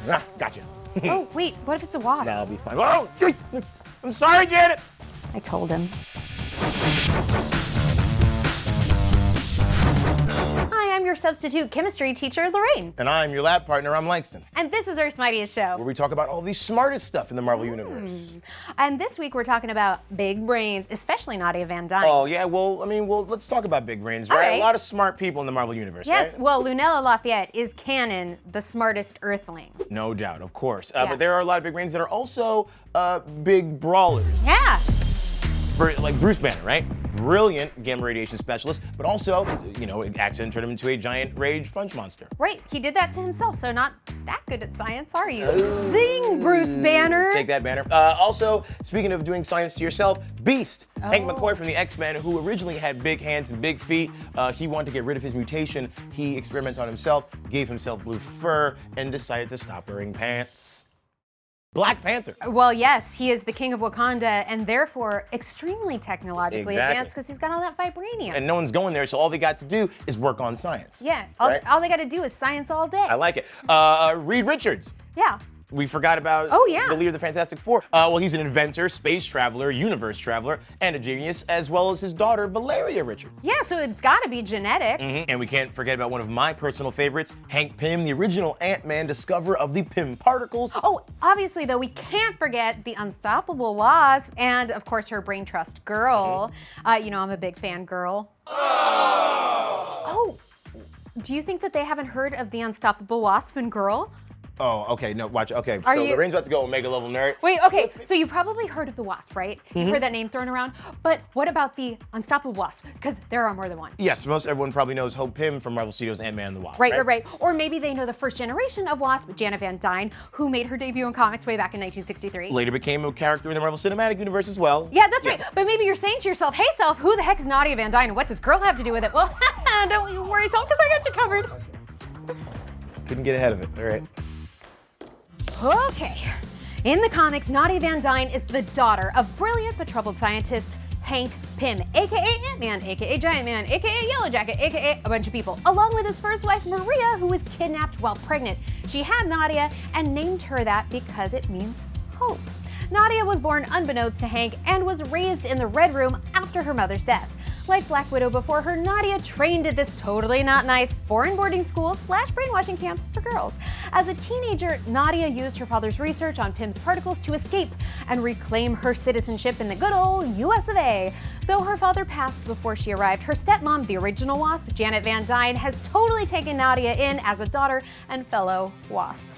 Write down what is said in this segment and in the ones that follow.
Ah, gotcha. Oh, wait, what if it's a wasp? That'll be fine. Oh, gee, I'm sorry, Janet. I told him. Hi, I'm your substitute chemistry teacher, Lorraine. And I'm your lab partner, I'm Langston. And this is Earth's Mightiest Show, where we talk about all the smartest stuff in the Marvel Universe. And this week we're talking about big brains, especially Nadia Van Dyne. Oh, yeah, well, let's talk about big brains, right? Right. A lot of smart people in the Marvel Universe, Yes, right? well, Lunella Lafayette is canon, the smartest Earthling. No doubt, of course. Yeah. But there are a lot of big brains that are also big brawlers. Yeah. For, like Bruce Banner, right? Brilliant gamma radiation specialist, but also, accidentally turned him into a giant rage punch monster. Right, he did that to himself, so not that good at science, are you? Zing, Bruce Banner! Take that, Banner. Also, speaking of doing science to yourself, Beast. Hank Oh. McCoy from the X-Men, who originally had big hands and big feet. He wanted to get rid of his mutation. He experimented on himself, gave himself blue fur, and decided to stop wearing pants. Black Panther. Well, yes, he is the king of Wakanda and therefore extremely technologically Exactly. advanced because he's got all that vibranium. And no one's going there, so all they got to do is work on science. Yeah, Right? all they got to do is science all day. I like it. Reed Richards. Yeah. We forgot about Oh, yeah. the leader of the Fantastic Four. Well, he's an inventor, space traveler, universe traveler, and a genius, as well as his daughter, Valeria Richards. Yeah, so it's got to be genetic. And we can't forget about one of my personal favorites, Hank Pym, the original Ant-Man discoverer of the Pym particles. Oh, obviously, though, we can't forget the Unstoppable Wasp and, of course, her brain trust girl. I'm a big fan girl. Oh, do you think that they haven't heard of the Unstoppable Wasp and girl? Oh, okay, no, watch, okay. Are So you- Lorraine's about to go Omega level nerd. Wait, okay, so you probably heard of the Wasp, right? You've heard that name thrown around, but what about the Unstoppable Wasp? Because there are more than one. Yes, most everyone probably knows Hope Pym from Marvel Studios Ant-Man and the Wasp. Right. Or maybe they know the first generation of Wasp, Nadia Van Dyne, who made her debut in comics way back in 1963. Later became a character in the Marvel Cinematic Universe as well. Yeah, that's Yes. right. But maybe you're saying to yourself, hey, self, who the heck is Nadia Van Dyne and what does girl have to do with it? Well, don't you worry, self, because I got you covered. Couldn't get ahead of it, all right. Okay. In the comics, Nadia Van Dyne is the daughter of brilliant but troubled scientist Hank Pym, aka Ant-Man, aka Giant Man, aka Yellow Jacket, aka a bunch of people, along with his first wife Maria, who was kidnapped while pregnant. She had Nadia and named her that because it means hope. Nadia was born unbeknownst to Hank and was raised in the Red Room after her mother's death. Like Black Widow before her, Nadia trained at this totally not nice foreign boarding school / brainwashing camp for girls. As a teenager, Nadia used her father's research on Pym's particles to escape and reclaim her citizenship in the good old US of A. Though her father passed before she arrived, her stepmom, the original Wasp, Janet Van Dyne, has totally taken Nadia in as a daughter and fellow Wasp.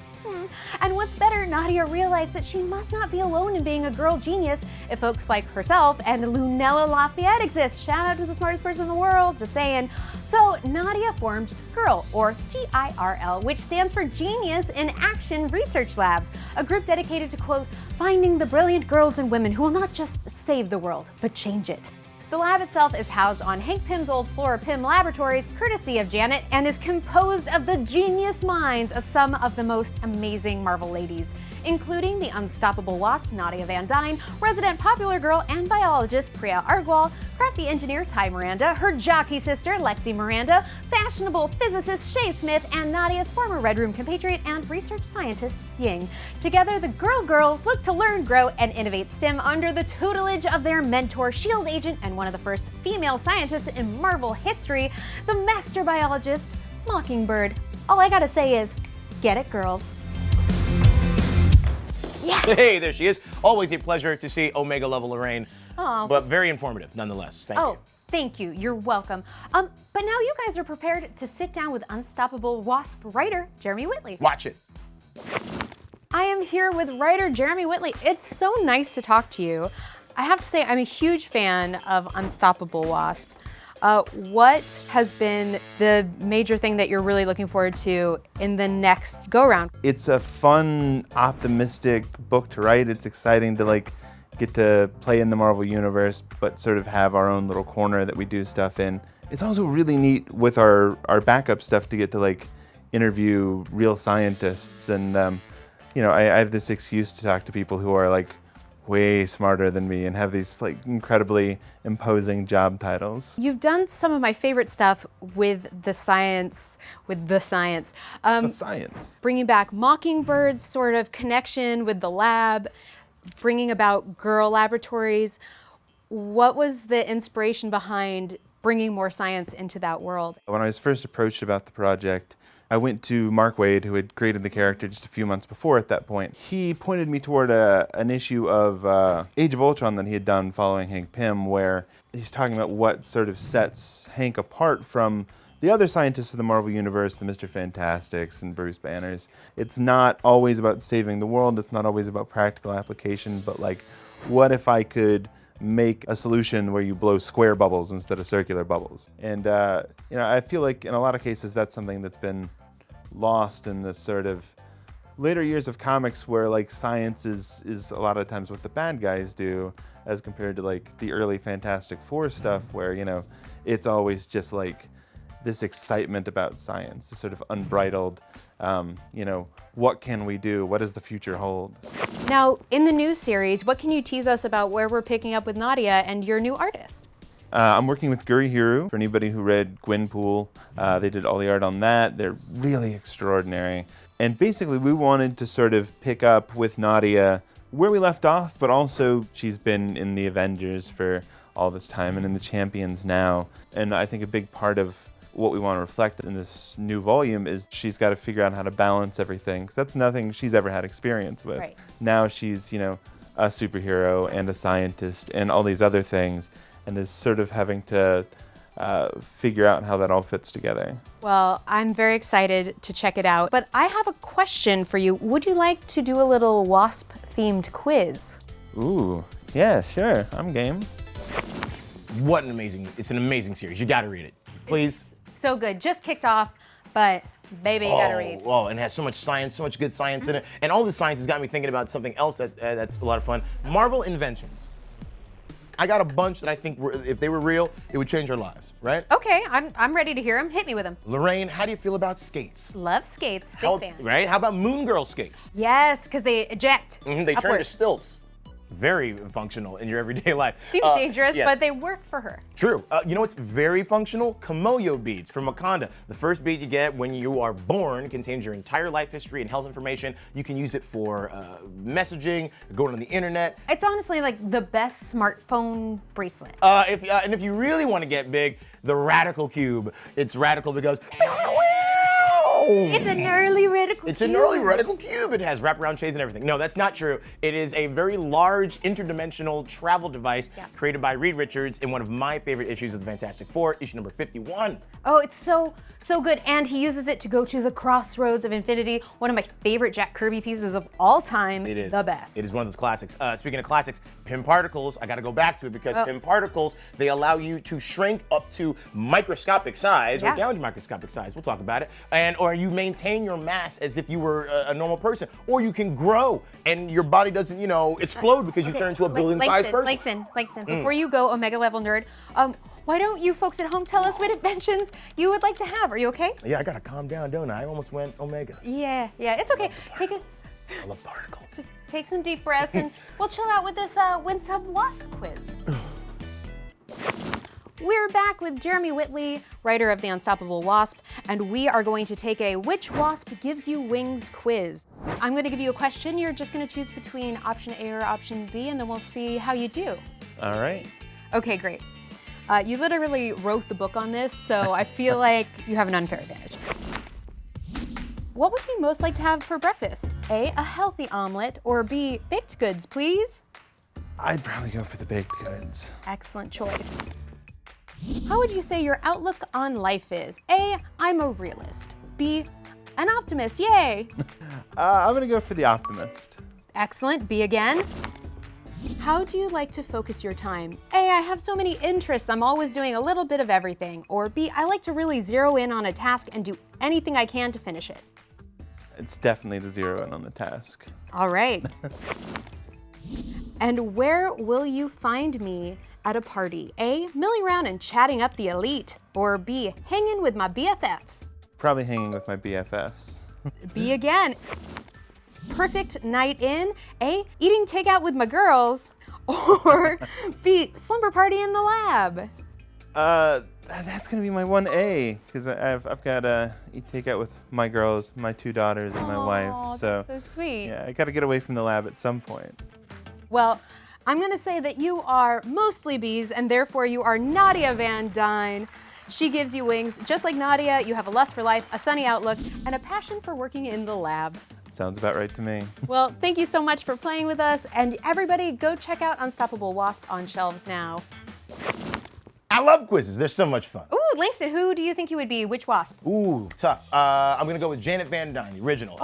And what's better, Nadia realized that she must not be alone in being a girl genius if folks like herself and Lunella Lafayette exist. Shout out to the smartest person in the world, just saying. So Nadia formed G.I.R.L, or G.I.R.L, which stands for Genius in Action Research Labs, a group dedicated to, quote, finding the brilliant girls and women who will not just save the world, but change it. The lab itself is housed on Hank Pym's old Flora Pym Laboratories, courtesy of Janet, and is composed of the genius minds of some of the most amazing Marvel ladies, including the Unstoppable Wasp, Nadia Van Dyne, resident popular girl and biologist Priya Argwal, crafty engineer Ty Miranda, her jockey sister Lexi Miranda, fashionable physicist Shay Smith, and Nadia's former Red Room compatriot and research scientist Ying. Together, the Girls look to learn, grow, and innovate STEM under the tutelage of their mentor, SHIELD agent, and one of the first female scientists in Marvel history, the master biologist Mockingbird. All I gotta say is, get it, girls. Yeah. Hey, there she is. Always a pleasure to see Omega level Lorraine. Aw. But very informative, nonetheless. Thank you. Thank you. You're welcome. But now you guys are prepared to sit down with Unstoppable Wasp writer Jeremy Whitley. Watch it. I am here with writer Jeremy Whitley. It's so nice to talk to you. I have to say, I'm a huge fan of Unstoppable Wasp. What has been the major thing that you're really looking forward to in the next go-round? It's a fun, optimistic book to write. It's exciting to get to play in the Marvel Universe, but sort of have our own little corner that we do stuff in. It's also really neat with our backup stuff to get to interview real scientists. And I have this excuse to talk to people who are way smarter than me and have these like incredibly imposing job titles. You've done some of my favorite stuff with the science. The science. Bringing back Mockingbird's sort of connection with the lab, bringing about G.I.R.L laboratories. What was the inspiration behind bringing more science into that world? When I was first approached about the project, I went to Mark Waid, who had created the character just a few months before at that point. He pointed me toward an issue of Age of Ultron that he had done following Hank Pym, where he's talking about what sort of sets Hank apart from the other scientists of the Marvel Universe, the Mr. Fantastics and Bruce Banners. It's not always about saving the world, it's not always about practical application, but like, what if I could make a solution where you blow square bubbles instead of circular bubbles? And I feel like in a lot of cases that's something that's been lost in the sort of later years of comics, where like science is a lot of times what the bad guys do, as compared to like the early Fantastic Four stuff, where it's always just like this excitement about science, this sort of unbridled, what can we do? What does the future hold? Now, in the new series, what can you tease us about where we're picking up with Nadia and your new artist? I'm working with Guri. For anybody who read Gwenpool, they did all the art on that. They're really extraordinary. And basically, we wanted to sort of pick up with Nadia where we left off, but also she's been in the Avengers for all this time and in the Champions now. And I think a big part of what we want to reflect in this new volume is she's got to figure out how to balance everything, because that's nothing she's ever had experience with. Right. Now she's, a superhero and a scientist and all these other things, and is sort of having to figure out how that all fits together. Well, I'm very excited to check it out, but I have a question for you. Would you like to do a little Wasp-themed quiz? Ooh, yeah, sure, I'm game. It's an amazing series. You gotta read it. Please. It's so good. Just kicked off, but baby, you gotta read. Oh, and it has so much science, so much good science in it. And all the science has got me thinking about something else that's a lot of fun. Marvel Inventions. I got a bunch that I think if they were real, it would change our lives, right? Okay, I'm ready to hear them. Hit me with them. Lorraine, how do you feel about skates? Love skates. Big fan. Right? How about Moon Girl skates? Yes, because they eject. They turn to upwards. stilts. Very functional in your everyday life. Seems dangerous, yes. but they work for her. True. You know what's very functional? Kimoyo beads from Wakanda. The first bead you get when you are born contains your entire life history and health information. You can use it for messaging, going on the internet. It's honestly like the best smartphone bracelet. And if you really want to get big, the Radical Cube. It's radical because it's an early radical It's cube. an early radical cube. It has wraparound shades and everything. No, that's not true. It is a very large interdimensional travel device created by Reed Richards in one of my favorite issues of the Fantastic Four, issue number 51. Oh, it's so good. And he uses it to go to the crossroads of infinity. One of my favorite Jack Kirby pieces of all time. It is. The best. It is one of those classics. Speaking of classics, Pym Particles, I gotta go back to it because Pym Particles, they allow you to shrink up to microscopic size or down to microscopic size. We'll talk about it. Or you maintain your mass as if you were a normal person. Or you can grow and your body doesn't, explode because you turn into a building-sized person. Langston, before you go, Omega level nerd, why don't you folks at home tell us what inventions you would like to have? Are you okay? Yeah, I gotta calm down, don't I? I almost went Omega. Yeah, it's okay. I love the articles. Just take some deep breaths and we'll chill out with this Win Some Wasp quiz. We're back with Jeremy Whitley, writer of The Unstoppable Wasp, and we are going to take a Which Wasp Gives You Wings quiz. I'm going to give you a question. You're just going to choose between option A or option B, and then we'll see how you do. All right. Okay, great. You literally wrote the book on this, so I feel like you have an unfair advantage. What would you most like to have for breakfast? A healthy omelet, or B, baked goods, please? I'd probably go for the baked goods. Excellent choice. How would you say your outlook on life is? A, I'm a realist. B, an optimist, yay. I'm gonna go for the optimist. Excellent, B again. How do you like to focus your time? A, I have so many interests, I'm always doing a little bit of everything. Or B, I like to really zero in on a task and do anything I can to finish it. It's definitely the zero in on the task. All right. And where will you find me at a party? A, milling around and chatting up the elite. Or B, hanging with my BFFs. Probably hanging with my BFFs. B again. perfect night in? A, eating takeout with my girls, or B, slumber party in the lab? That's gonna be my 1A, because I've got to eat takeout with my girls, my 2 daughters, and my wife. That's so sweet. Yeah, I got to get away from the lab at some point. Well, I'm gonna say that you are mostly bees, and therefore you are Nadia Van Dyne. She gives you wings. Just like Nadia, you have a lust for life, a sunny outlook, and a passion for working in the lab. Sounds about right to me. Well, thank you so much for playing with us, and everybody go check out Unstoppable Wasp on shelves now. I love quizzes. They're so much fun. Ooh, Langston, who do you think you would be? Which wasp? Ooh, tough. I'm gonna go with Janet Van Dyne, the original.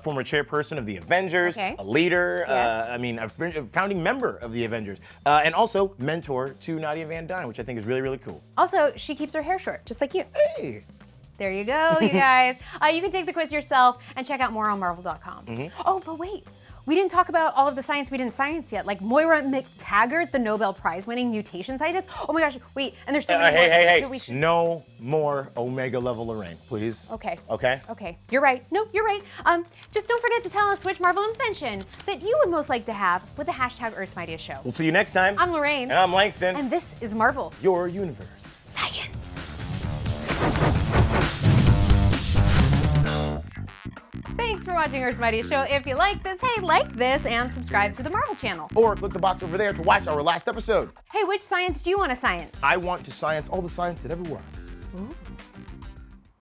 Former chairperson of the Avengers, a leader, Yes. a founding member of the Avengers, and also mentor to Nadia Van Dyne, which I think is really, really cool. Also, she keeps her hair short, just like you. Hey. There you go, you guys. You can take the quiz yourself and check out more on Marvel.com. Oh, but wait. We didn't talk about all of the science we didn't science yet, like Moira McTaggart, the Nobel Prize-winning mutation scientist. Oh my gosh, wait, and there's so many more that we should... No more Omega level Lorraine, please. Okay. Okay? Okay, you're right. No, you're right. Just don't forget to tell us which Marvel invention that you would most like to have with the hashtag Earth's Mightiest Show. We'll see you next time. I'm Lorraine. And I'm Langston. And this is Marvel. Your universe. Science. Thanks for watching Earth's Mightiest Show. If you like this, hey, like this and subscribe to the Marvel channel. Or click the box over there to watch our last episode. Hey, which science do you want to science? I want to science all the science that ever was. Ooh.